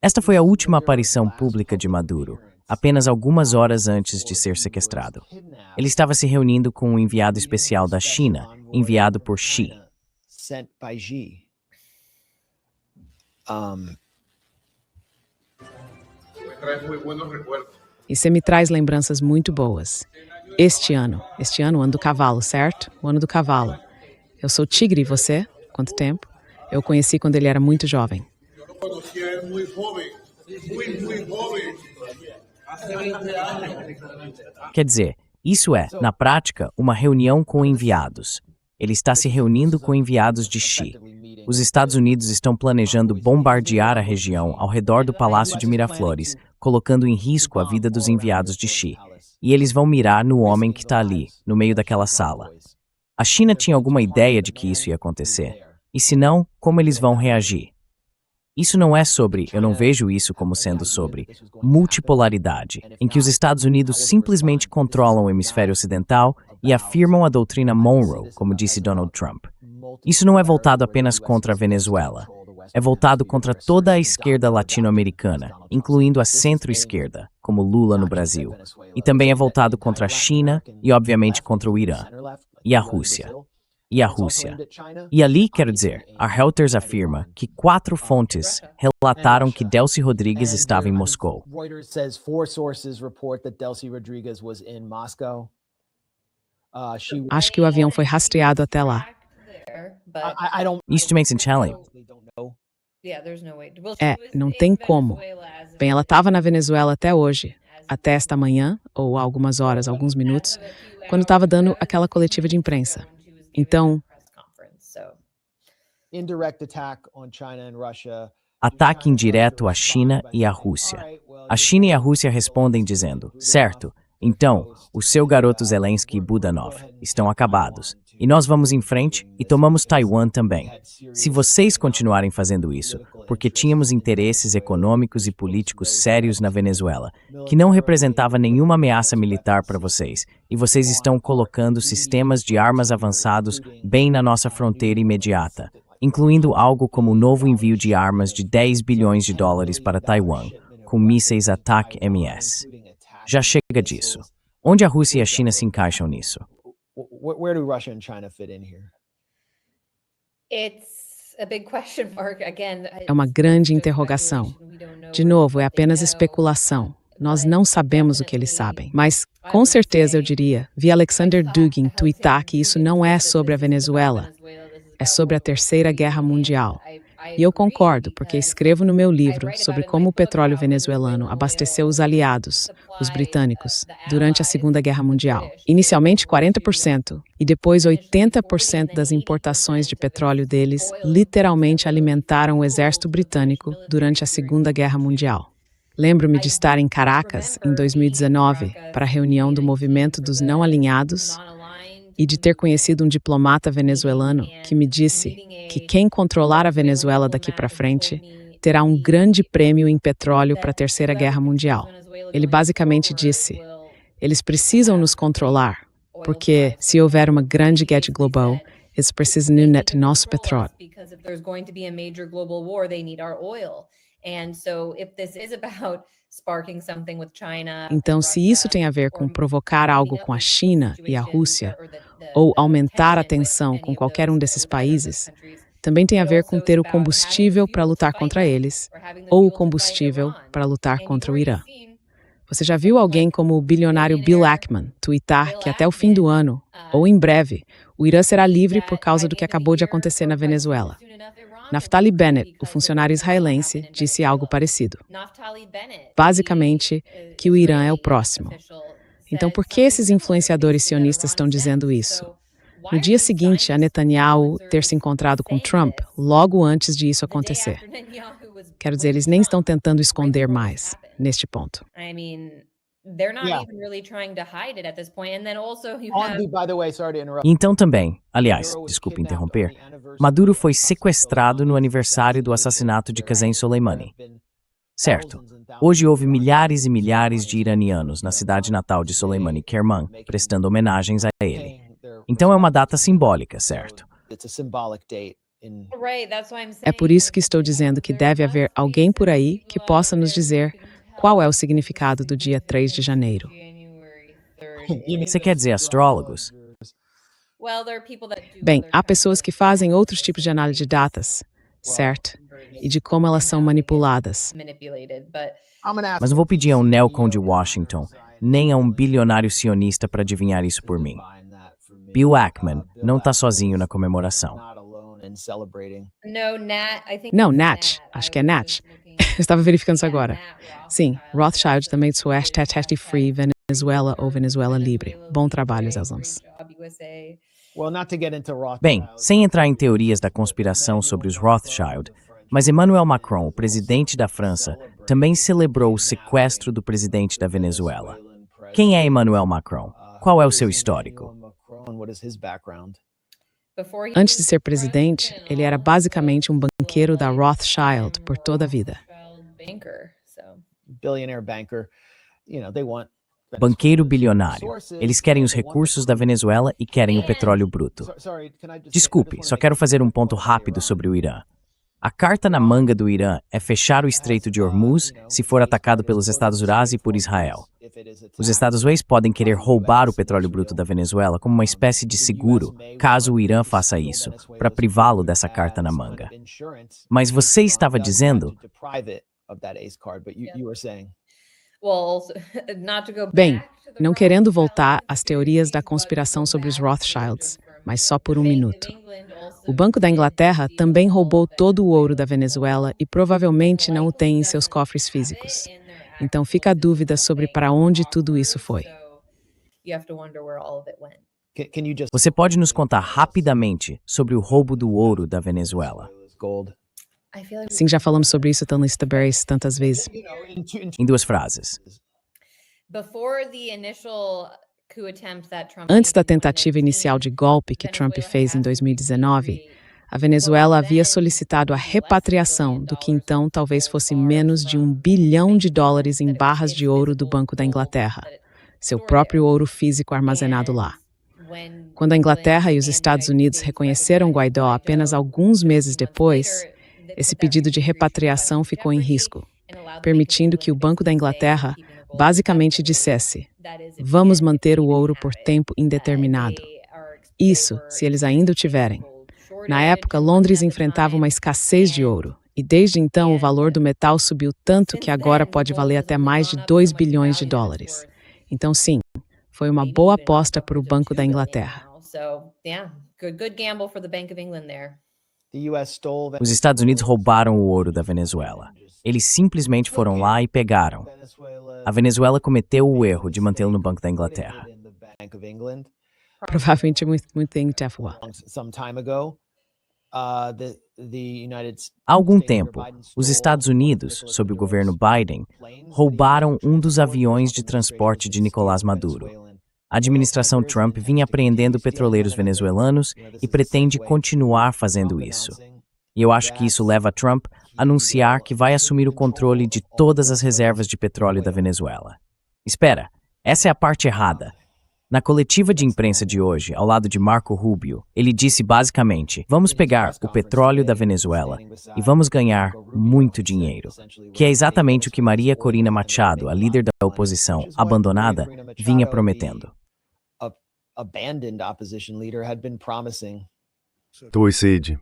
Esta foi a última aparição pública de Maduro, apenas algumas horas antes de ser sequestrado. Ele estava se reunindo com um enviado especial da China, enviado por Xi. E você me traz lembranças muito boas. Este ano, o ano do cavalo, certo? O ano do cavalo. Eu sou tigre, e você? Quanto tempo? Eu o conheci quando ele era muito jovem. Quer dizer, isso é, na prática, uma reunião com enviados. Ele está se reunindo com enviados de Xi. Os Estados Unidos estão planejando bombardear a região ao redor do Palácio de Miraflores, colocando em risco a vida dos enviados de Xi. E eles vão mirar no homem que está ali, no meio daquela sala. A China tinha alguma ideia de que isso ia acontecer? E se não, como eles vão reagir? Isso não é sobre, eu não vejo isso como sendo sobre, multipolaridade, em que os Estados Unidos simplesmente controlam o hemisfério ocidental e afirmam a doutrina Monroe, como disse Donald Trump. Isso não é voltado apenas contra a Venezuela. É voltado contra toda a esquerda latino-americana, incluindo a centro-esquerda, como Lula no Brasil. E também é voltado contra a China e, obviamente, contra o Irã. E a Rússia. E ali, quero dizer, a Reuters afirma que 4 fontes relataram que Delcy Rodrigues estava em Moscou. Acho que o avião foi rastreado até lá. Isso makes it challenging. Não tem como. Bem, ela estava na Venezuela até hoje, até esta manhã, ou algumas horas, alguns minutos, quando estava dando aquela coletiva de imprensa. Então, ataque indireto à China e à Rússia. A China e a Rússia respondem dizendo, certo, então, o seu garoto Zelensky e Budanov estão acabados. E nós vamos em frente e tomamos Taiwan também. Se vocês continuarem fazendo isso, porque tínhamos interesses econômicos e políticos sérios na Venezuela, que não representava nenhuma ameaça militar para vocês, e vocês estão colocando sistemas de armas avançados bem na nossa fronteira imediata, incluindo algo como o novo envio de armas de 10 bilhões de dólares para Taiwan, com mísseis ATAC-MS. Já chega disso. Onde a Rússia e a China se encaixam nisso? Where do Russia and China fit in here? é uma grande interrogação. De novo, é apenas especulação. Nós não sabemos o que eles sabem. Mas, com certeza, eu diria, vi Alexander Dugin tweetar que isso não é sobre a Venezuela. É sobre a Terceira Guerra Mundial. E eu concordo, porque escrevo no meu livro sobre como o petróleo venezuelano abasteceu os aliados, os britânicos, durante a Segunda Guerra Mundial. Inicialmente 40% e depois 80% das importações de petróleo deles literalmente alimentaram o exército britânico durante a Segunda Guerra Mundial. Lembro-me de estar em Caracas, em 2019, para a reunião do Movimento dos Não Alinhados, e de ter conhecido um diplomata venezuelano que me disse que quem controlar a Venezuela daqui para frente terá um grande prêmio em petróleo para a Terceira Guerra Mundial. Ele basicamente disse, eles precisam nos controlar, porque se houver uma grande guerra global, eles precisam de nosso petróleo. Então, se isso tem a ver com provocar algo com a China e a Rússia, ou aumentar a tensão com qualquer um desses países, também tem a ver com ter o combustível para lutar contra eles, ou o combustível para lutar contra o Irã. Você já viu alguém como o bilionário Bill Ackman tweetar que até o fim do ano, ou em breve, o Irã será livre por causa do que acabou de acontecer na Venezuela? Naftali Bennett, o funcionário israelense, disse algo parecido. Basicamente, que o Irã é o próximo. Então, por que esses influenciadores sionistas estão dizendo isso? No dia seguinte a Netanyahu ter se encontrado com Trump, logo antes de isso acontecer. Quero dizer, eles nem estão tentando esconder mais, neste ponto. Então também, aliás, desculpe interromper, Maduro foi sequestrado no aniversário do assassinato de Qasem Soleimani. Certo. Hoje houve milhares e milhares de iranianos na cidade natal de Soleimani, Kerman, prestando homenagens a ele. Então é uma data simbólica, certo? É por isso que estou dizendo que deve haver alguém por aí que possa nos dizer qual é o significado do dia 3 de janeiro. Você quer dizer astrólogos? Bem, há pessoas que fazem outros tipos de análise de datas, certo? E de como elas são manipuladas. Mas não vou pedir a um neocon de Washington, nem a um bilionário sionista para adivinhar isso por mim. Bill Ackman não está sozinho na comemoração. Não, Nat. Acho que é Nat. Estava verificando isso agora. Sim, Rothschild também de Sueste Tete Free Venezuela ou Venezuela Libre. Bom trabalho, Zelzams. Bem, sem entrar em teorias da conspiração sobre os Rothschild, mas Emmanuel Macron, o presidente da França, também celebrou o sequestro do presidente da Venezuela. Quem é Emmanuel Macron? Qual é o seu histórico? Antes de ser presidente, ele era basicamente um banqueiro da Rothschild por toda a vida. Banqueiro bilionário. Eles querem os recursos da Venezuela e querem o petróleo bruto. Desculpe, só quero fazer um ponto rápido sobre o Irã. A carta na manga do Irã é fechar o Estreito de Hormuz se for atacado pelos Estados Unidos e por Israel. Os Estados Unidos podem querer roubar o petróleo bruto da Venezuela como uma espécie de seguro, caso o Irã faça isso, para privá-lo dessa carta na manga. Mas você estava dizendo... Bem, não querendo voltar às teorias da conspiração sobre os Rothschilds, mas só por um minuto. O Banco da Inglaterra também roubou todo o ouro da Venezuela e provavelmente não o tem em seus cofres físicos. Então fica a dúvida sobre para onde tudo isso foi. Você pode nos contar rapidamente sobre o roubo do ouro da Venezuela? Sim, já falamos sobre isso tantas vezes. Em 2 frases. Antes da tentativa inicial de golpe que Trump fez em 2019, a Venezuela havia solicitado a repatriação do que então talvez fosse menos de $1 bilhão em barras de ouro do Banco da Inglaterra, seu próprio ouro físico armazenado lá. Quando a Inglaterra e os Estados Unidos reconheceram Guaidó apenas alguns meses depois, esse pedido de repatriação ficou em risco, permitindo que o Banco da Inglaterra basicamente dissesse: vamos manter o ouro por tempo indeterminado. Isso, se eles ainda o tiverem. Na época, Londres enfrentava uma escassez de ouro, e desde então o valor do metal subiu tanto que agora pode valer até mais de $2 bilhões. Então, sim, foi uma boa aposta para o Banco da Inglaterra. Os Estados Unidos roubaram o ouro da Venezuela. Eles simplesmente foram lá e pegaram. A Venezuela cometeu o erro de mantê-lo no Banco da Inglaterra. Provavelmente muito tempo. Há algum tempo, os Estados Unidos, sob o governo Biden, roubaram um dos aviões de transporte de Nicolás Maduro. A administração Trump vinha apreendendo petroleiros venezuelanos e pretende continuar fazendo isso. E eu acho que isso leva Trump a anunciar que vai assumir o controle de todas as reservas de petróleo da Venezuela. Espera, essa é a parte errada. Na coletiva de imprensa de hoje, ao lado de Marco Rubio, ele disse basicamente: vamos pegar o petróleo da Venezuela e vamos ganhar muito dinheiro, que é exatamente o que Maria Corina Machado, a líder da oposição abandonada, vinha prometendo. Oi, Cid.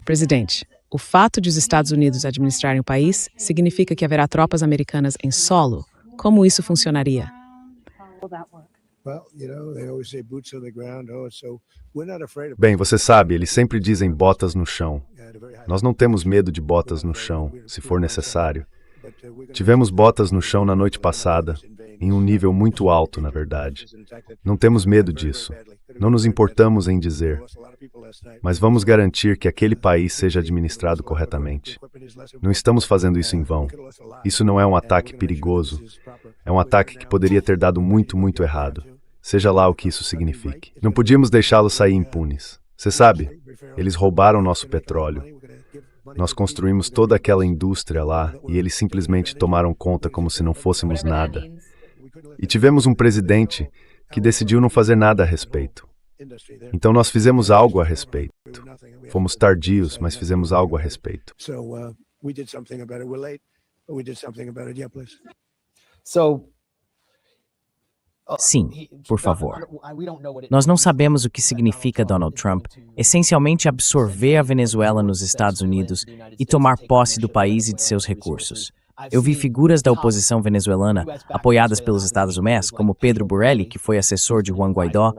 Presidente, o fato de os Estados Unidos administrarem o país significa que haverá tropas americanas em solo? Como isso funcionaria? Bem, você sabe, eles sempre dizem botas no chão. Nós não temos medo de botas no chão, se for necessário. Tivemos botas no chão na noite passada, em um nível muito alto, na verdade. Não temos medo disso. Não nos importamos em dizer. Mas vamos garantir que aquele país seja administrado corretamente. Não estamos fazendo isso em vão. Isso não é um ataque perigoso. É um ataque que poderia ter dado muito, muito errado. Seja lá o que isso signifique. Não podíamos deixá-los sair impunes. Você sabe, eles roubaram nosso petróleo. Nós construímos toda aquela indústria lá e eles simplesmente tomaram conta como se não fôssemos nada. E tivemos um presidente que decidiu não fazer nada a respeito. Então nós fizemos algo a respeito. Fomos tardios, mas fizemos algo a respeito. So, Sim, por favor. Nós não sabemos o que significa Donald Trump essencialmente absorver a Venezuela nos Estados Unidos e tomar posse do país e de seus recursos. Eu vi figuras da oposição venezuelana, apoiadas pelos Estados Unidos, como Pedro Burelli, que foi assessor de Juan Guaidó,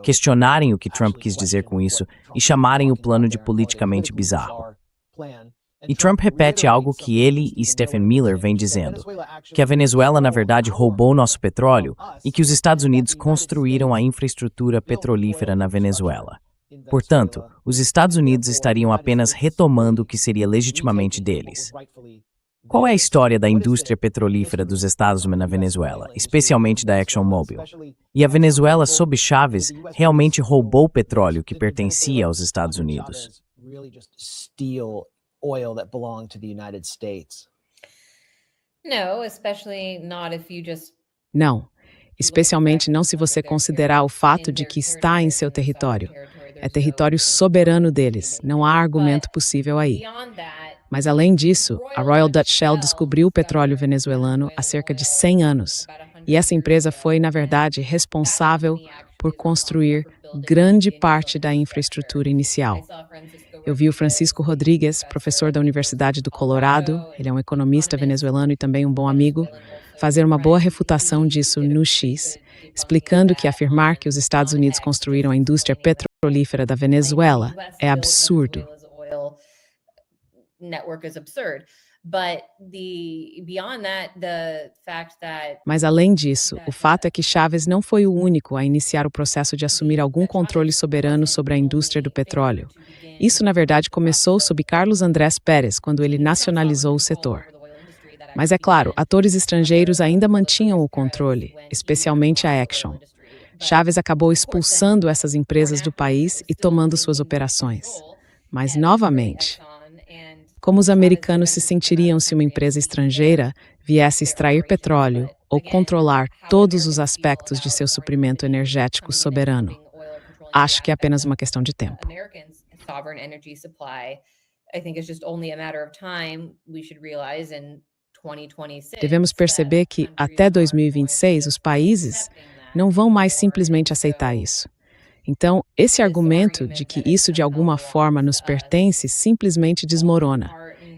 questionarem o que Trump quis dizer com isso e chamarem o plano de politicamente bizarro. E Trump repete algo que ele e Stephen Miller vêm dizendo, que a Venezuela, na verdade, roubou nosso petróleo e que os Estados Unidos construíram a infraestrutura petrolífera na Venezuela. Portanto, os Estados Unidos estariam apenas retomando o que seria legitimamente deles. Qual é a história da indústria petrolífera dos Estados Unidos na Venezuela, especialmente da ExxonMobil? E a Venezuela, sob Chávez, realmente roubou o petróleo que pertencia aos Estados Unidos. Oil that belonged to the United States. No, especially not if you just Não, especialmente não se você considerar o fato de que está em seu território. É território soberano deles, não há argumento possível aí. Mas além disso, a Royal Dutch Shell descobriu o petróleo venezuelano há cerca de 100 anos. E essa empresa foi, na verdade, responsável por construir grande parte da infraestrutura inicial. Eu vi o Francisco Rodrigues, professor da Universidade do Colorado, ele é um economista venezuelano e também um bom amigo, fazer uma boa refutação disso no X, explicando que afirmar que os Estados Unidos construíram a indústria petrolífera da Venezuela é absurdo. Mas além disso, o fato é que Chávez não foi o único a iniciar o processo de assumir algum controle soberano sobre a indústria do petróleo. Isso, na verdade, começou sob Carlos Andrés Pérez, quando ele nacionalizou o setor. Mas é claro, atores estrangeiros ainda mantinham o controle, especialmente a Exxon. Chávez acabou expulsando essas empresas do país e tomando suas operações. Mas, novamente, como os americanos se sentiriam se uma empresa estrangeira viesse extrair petróleo ou controlar todos os aspectos de seu suprimento energético soberano? Acho que é apenas uma questão de tempo. Devemos perceber que, até 2026, os países não vão mais simplesmente aceitar isso. Então, esse argumento de que isso de alguma forma nos pertence simplesmente desmorona.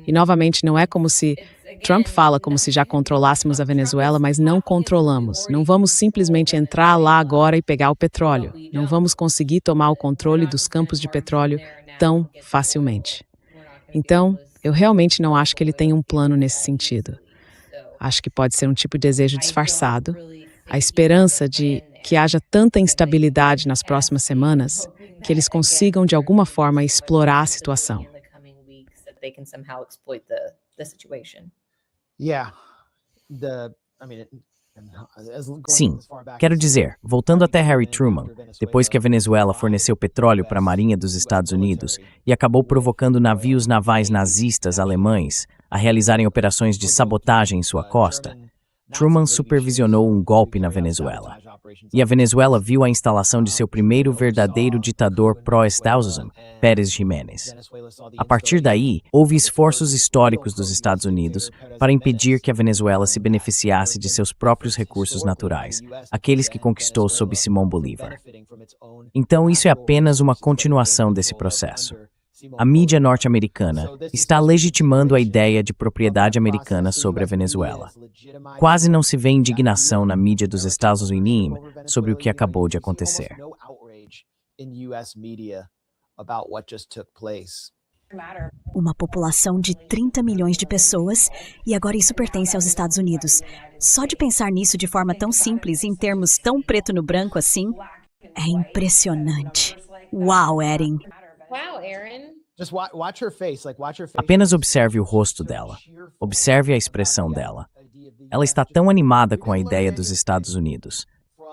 E, novamente, não é como se Trump fala como se já controlássemos a Venezuela, mas não controlamos. Não vamos simplesmente entrar lá agora e pegar o petróleo. Não vamos conseguir tomar o controle dos campos de petróleo tão facilmente. Então, eu realmente não acho que ele tem um plano nesse sentido. Acho que pode ser um tipo de desejo disfarçado, a esperança de que haja tanta instabilidade nas próximas semanas que eles consigam, de alguma forma, explorar a situação. Sim, quero dizer, voltando até Harry Truman, depois que a Venezuela forneceu petróleo para a Marinha dos Estados Unidos e acabou provocando navios navais nazistas alemães a realizarem operações de sabotagem em sua costa, Truman supervisionou um golpe na Venezuela. E a Venezuela viu a instalação de seu primeiro verdadeiro ditador pró-estadounidense, Pérez Jiménez. A partir daí, houve esforços históricos dos Estados Unidos para impedir que a Venezuela se beneficiasse de seus próprios recursos naturais, aqueles que conquistou sob Simón Bolívar. Então, isso é apenas uma continuação desse processo. A mídia norte-americana está legitimando a ideia de propriedade americana sobre a Venezuela. Quase não se vê indignação na mídia dos Estados Unidos sobre o que acabou de acontecer. Uma população de 30 milhões de pessoas e agora isso pertence aos Estados Unidos. Só de pensar nisso de forma tão simples, em termos tão preto no branco assim, é impressionante. Uau, Erin! Apenas observe o rosto dela. Observe a expressão dela. Ela está tão animada com a ideia dos Estados Unidos.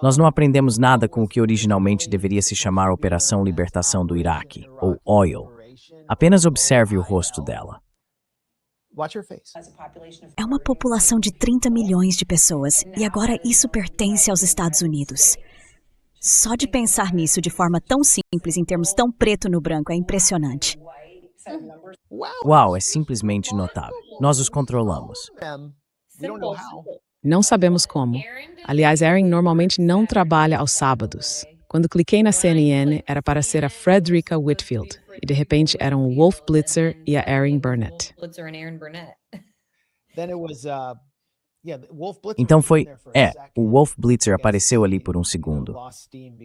Nós não aprendemos nada com o que originalmente deveria se chamar Operação Libertação do Iraque, ou OIL. Apenas observe o rosto dela. É uma população de 30 milhões de pessoas e agora isso pertence aos Estados Unidos. Só de pensar nisso de forma tão simples, em termos tão preto no branco, é impressionante. Uau, é simplesmente notável. Nós os controlamos. Não sabemos como. Aliás, Erin normalmente não trabalha aos sábados. Quando cliquei na CNN, era para ser a Frederica Whitfield. E de repente eram o Wolf Blitzer e a Erin Burnett. Então o Wolf Blitzer apareceu ali por um segundo.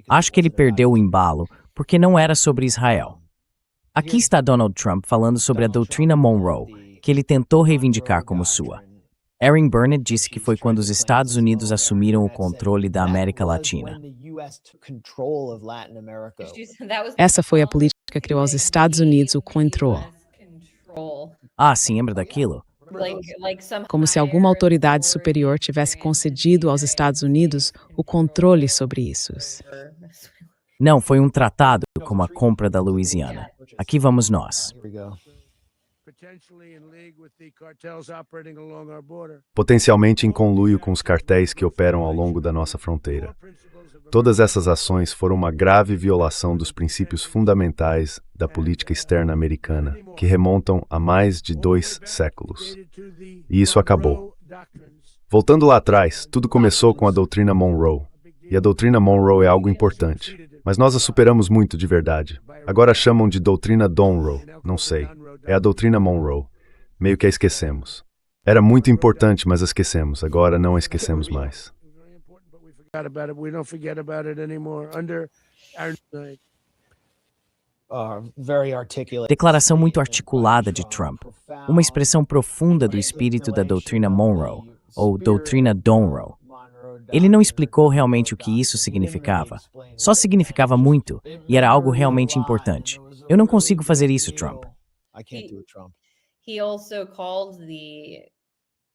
Acho que ele perdeu o embalo, porque não era sobre Israel. Aqui está Donald Trump falando sobre a doutrina Monroe, que ele tentou reivindicar como sua. Erin Burnett disse que foi quando os Estados Unidos assumiram o controle da América Latina. Essa foi a política que criou aos Estados Unidos o control. Ah, sim, lembra daquilo? Como se alguma autoridade superior tivesse concedido aos Estados Unidos o controle sobre isso. Não, foi um tratado como a compra da Louisiana. Aqui vamos nós. Potencialmente em conluio com os cartéis que operam ao longo da nossa fronteira. Todas essas ações foram uma grave violação dos princípios fundamentais da política externa americana, que remontam a mais de 2 séculos. E isso acabou. Voltando lá atrás, tudo começou com a doutrina Monroe. E a doutrina Monroe é algo importante. Mas nós a superamos muito de verdade. Agora chamam de doutrina Donroe. Não sei. É a doutrina Monroe. Meio que a esquecemos. Era muito importante, mas a esquecemos. Agora não a esquecemos mais. Declaração muito articulada de Trump. Uma expressão profunda do espírito da doutrina Monroe, ou doutrina Donroe. Ele não explicou realmente o que isso significava. Só significava muito, e era algo realmente importante. Eu não consigo fazer isso, Trump.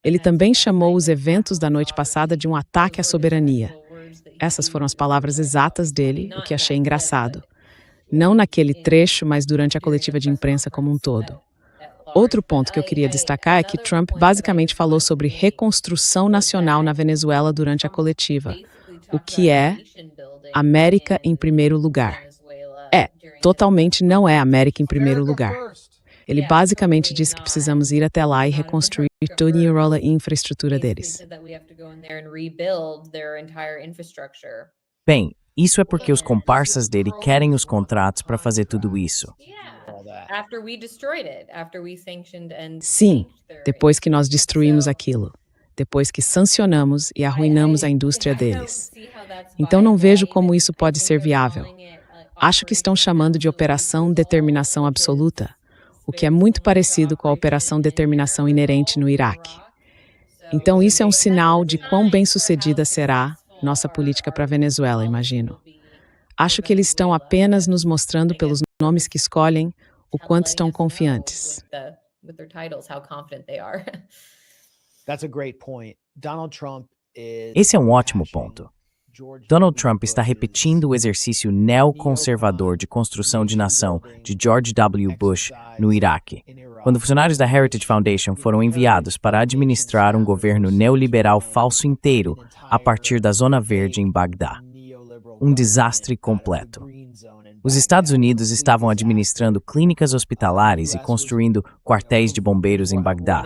Ele também chamou os eventos da noite passada de um ataque à soberania. Essas foram as palavras exatas dele, o que achei engraçado. Não naquele trecho, mas durante a coletiva de imprensa como um todo. Outro ponto que eu queria destacar é que Trump basicamente falou sobre reconstrução nacional na Venezuela durante a coletiva, o que é América em primeiro lugar. Totalmente não é América em primeiro lugar. Ele basicamente disse que precisamos ir até lá e reconstruir toda a infraestrutura deles. Bem, isso é porque os comparsas dele querem os contratos para fazer tudo isso. Sim, depois que nós destruímos aquilo. Depois que sancionamos e arruinamos a indústria deles. Então não vejo como isso pode ser viável. Acho que estão chamando de Operação Determinação Absoluta, o que é muito parecido com a Operação Determinação Inerente no Iraque. Então isso é um sinal de quão bem-sucedida será nossa política para a Venezuela, imagino. Acho que eles estão apenas nos mostrando pelos nomes que escolhem o quanto estão confiantes. Esse é um ótimo ponto. Donald Trump está repetindo o exercício neoconservador de construção de nação de George W. Bush no Iraque, quando funcionários da Heritage Foundation foram enviados para administrar um governo neoliberal falso inteiro a partir da Zona Verde em Bagdá. Um desastre completo. Os Estados Unidos estavam administrando clínicas hospitalares e construindo quartéis de bombeiros em Bagdá,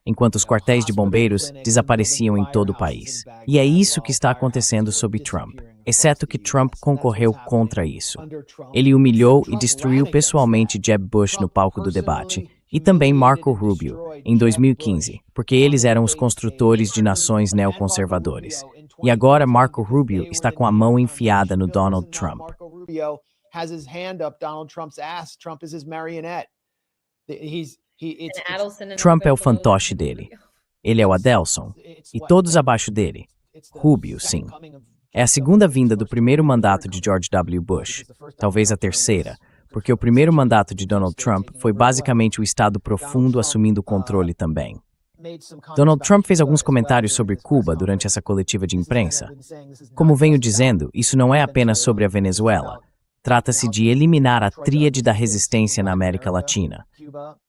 enquanto os quartéis de bombeiros desapareciam em todo o país. E é isso que está acontecendo sob Trump, exceto que Trump concorreu contra isso. Ele humilhou e destruiu pessoalmente Jeb Bush no palco do debate, e também Marco Rubio, em 2015, porque eles eram os construtores de nações neoconservadores. E agora Marco Rubio está com a mão enfiada no Donald Trump. Trump é o fantoche dele. Ele é o Adelson. E todos abaixo dele. Rubio, sim. É a segunda vinda do primeiro mandato de George W. Bush. Talvez a terceira, porque o primeiro mandato de Donald Trump foi basicamente o Estado profundo assumindo o controle também. Donald Trump fez alguns comentários sobre Cuba durante essa coletiva de imprensa. Como venho dizendo, isso não é apenas sobre a Venezuela. Trata-se de eliminar a tríade da resistência na América Latina.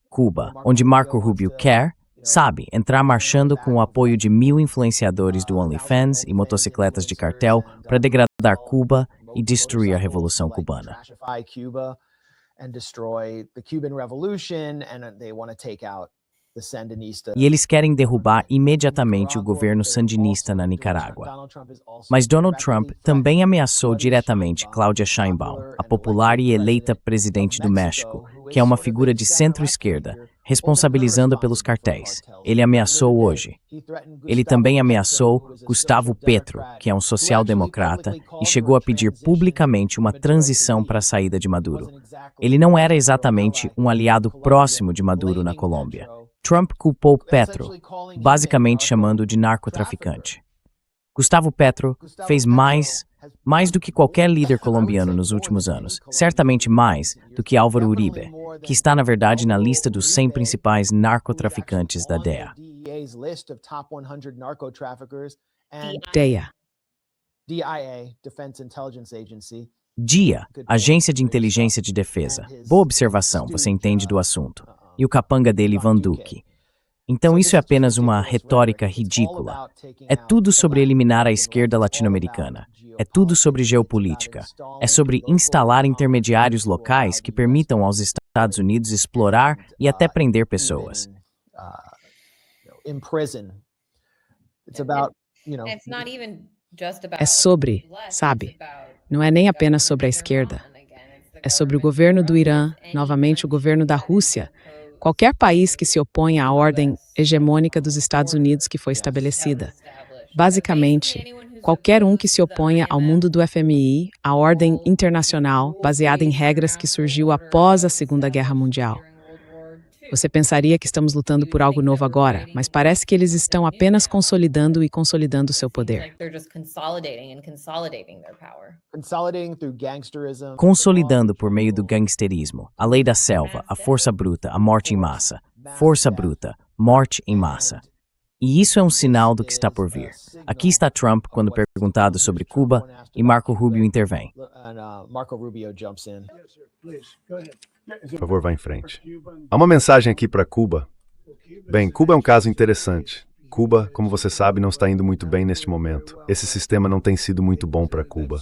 Cuba, onde Marco Rubio quer, sabe, entrar marchando com o apoio de 1.000 influenciadores do OnlyFans e motocicletas de cartel para degradar Cuba e destruir a Revolução Cubana. E eles querem derrubar imediatamente o governo sandinista na Nicarágua. Mas Donald Trump também ameaçou diretamente Claudia Sheinbaum, a popular e eleita presidente do México, que é uma figura de centro-esquerda, responsabilizando pelos cartéis. Ele ameaçou hoje. Ele também ameaçou Gustavo Petro, que é um social-democrata, e chegou a pedir publicamente uma transição para a saída de Maduro. Ele não era exatamente um aliado próximo de Maduro na Colômbia. Trump culpou Petro, basicamente chamando-o de narcotraficante. Gustavo Petro fez mais do que qualquer líder colombiano nos últimos anos, certamente mais do que Álvaro Uribe, que está, na verdade, na lista dos 100 principais narcotraficantes da DEA. DIA, Agência de Inteligência de Defesa. Boa observação, você entende do assunto. E o capanga dele, Van Duque. Então isso é apenas uma retórica ridícula. É tudo sobre eliminar a esquerda latino-americana. É tudo sobre geopolítica. É sobre instalar intermediários locais que permitam aos Estados Unidos explorar e até prender pessoas. É sobre, sabe? Não é nem apenas sobre a esquerda. É sobre o governo do Irã, novamente o governo da Rússia, qualquer país que se oponha à ordem hegemônica dos Estados Unidos que foi estabelecida. Basicamente, qualquer um que se oponha ao mundo do FMI, à ordem internacional baseada em regras que surgiu após a Segunda Guerra Mundial. Você pensaria que estamos lutando por algo novo agora, mas parece que eles estão apenas consolidando e consolidando seu poder. Consolidando por meio do gangsterismo, a lei da selva, a força bruta, a morte em massa. Força bruta, morte em massa. E isso é um sinal do que está por vir. Aqui está Trump quando perguntado sobre Cuba e Marco Rubio intervém. Por favor, vá em frente. Há uma mensagem aqui para Cuba. Bem, Cuba é um caso interessante. Cuba, como você sabe, não está indo muito bem neste momento. Esse sistema não tem sido muito bom para Cuba.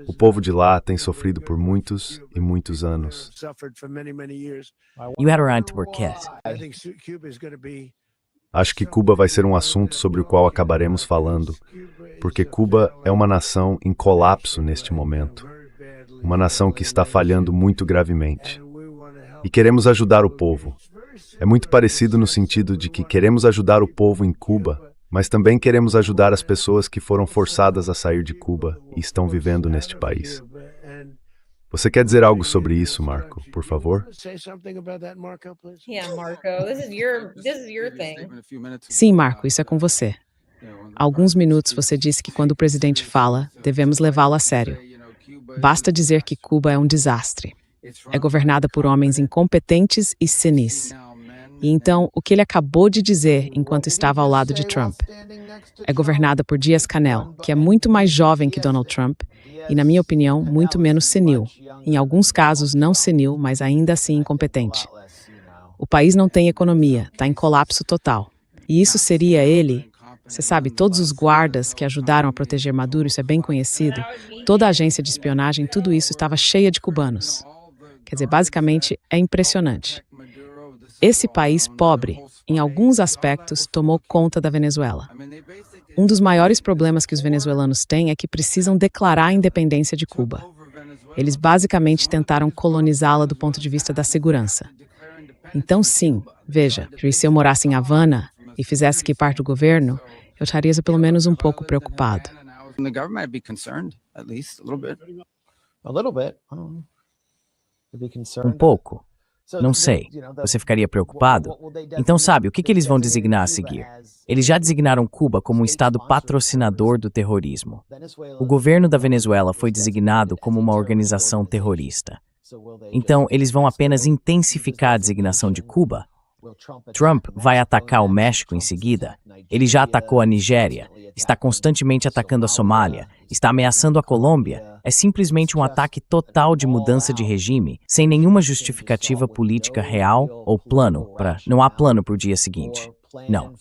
O povo de lá tem sofrido por muitos e muitos anos. E o Adirante Burkett? Acho que Cuba vai ser um assunto sobre o qual acabaremos falando, porque Cuba é uma nação em colapso neste momento. Uma nação que está falhando muito gravemente. E queremos ajudar o povo. É muito parecido no sentido de que queremos ajudar o povo em Cuba, mas também queremos ajudar as pessoas que foram forçadas a sair de Cuba e estão vivendo neste país. Você quer dizer algo sobre isso, Marco, por favor? Sim, Marco, isso é com você. Há alguns minutos você disse que quando o presidente fala, devemos levá-lo a sério. Basta dizer que Cuba é um desastre. É governada por homens incompetentes e cinis. E então, o que ele acabou de dizer enquanto estava ao lado de Trump? É governada por Díaz-Canel, que é muito mais jovem que Donald Trump e, na minha opinião, muito menos senil. Em alguns casos, não senil, mas ainda assim incompetente. O país não tem economia, está em colapso total. E isso seria ele... Você sabe, todos os guardas que ajudaram a proteger Maduro, isso é bem conhecido. Toda a agência de espionagem, tudo isso estava cheia de cubanos. Quer dizer, basicamente, é impressionante. Esse país pobre, em alguns aspectos, tomou conta da Venezuela. Um dos maiores problemas que os venezuelanos têm é que precisam declarar a independência de Cuba. Eles basicamente tentaram colonizá-la do ponto de vista da segurança. Então, sim, veja, se eu morasse em Havana e fizesse que parte do governo, eu estaria pelo menos um pouco preocupado. Um pouco? Não sei. Você ficaria preocupado? Então sabe, o que eles vão designar a seguir? Eles já designaram Cuba como um estado patrocinador do terrorismo. O governo da Venezuela foi designado como uma organização terrorista. Então, eles vão apenas intensificar a designação de Cuba? Trump vai atacar o México em seguida? Ele já atacou a Nigéria, está constantemente atacando a Somália, está ameaçando a Colômbia. É simplesmente um ataque total de mudança de regime, sem nenhuma justificativa política real ou plano para... Não há plano para o dia seguinte. Não.